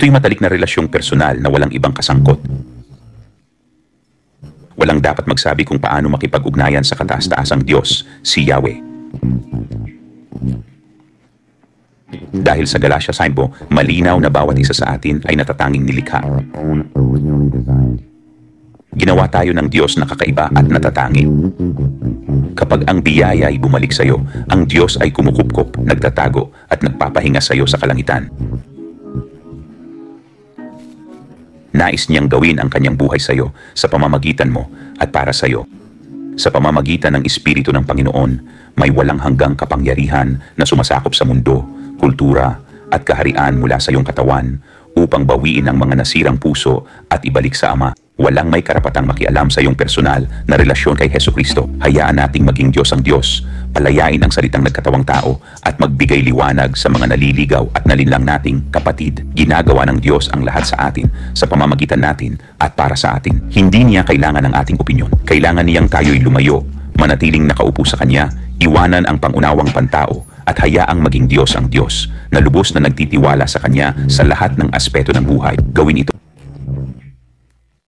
Ito'y matalik na relasyong personal na walang ibang kasangkot. Walang dapat magsabi kung paano makipag-ugnayan sa kataas-taasang Diyos, si Yahweh. Dahil sa Galatia 5, malinaw na bawat isa sa atin ay natatanging nilikha. Ginawa tayo ng Diyos na kakaiba at natatanging. Kapag ang biyaya ay bumalik sa iyo, ang Diyos ay kumukupkop, nagtatago at nagpapahinga sa iyo sa kalangitan. Nais niyang gawin ang kanyang buhay sa iyo sa pamamagitan mo at para sa iyo. Sa pamamagitan ng Espiritu ng Panginoon, may walang hanggang kapangyarihan na sumasakop sa mundo, kultura at kaharian mula sa iyong katawan upang bawiin ang mga nasirang puso at ibalik sa Ama. Walang may karapatang makialam sa iyong personal na relasyon kay Hesukristo. Hayaan nating maging Diyos ang Diyos, palayain ang salitang nagkatawang tao at magbigay liwanag sa mga naliligaw at nalinlang nating kapatid. Ginagawa ng Diyos ang lahat sa atin sa pamamagitan natin at para sa atin. Hindi niya kailangan ng ating opinyon. Kailangan niyang tayo'y lumayo, manatiling nakaupo sa Kanya, iwanan ang pangunawang pantao at hayaang maging Diyos ang Diyos na lubos na nagtitiwala sa Kanya sa lahat ng aspeto ng buhay. Gawin ito.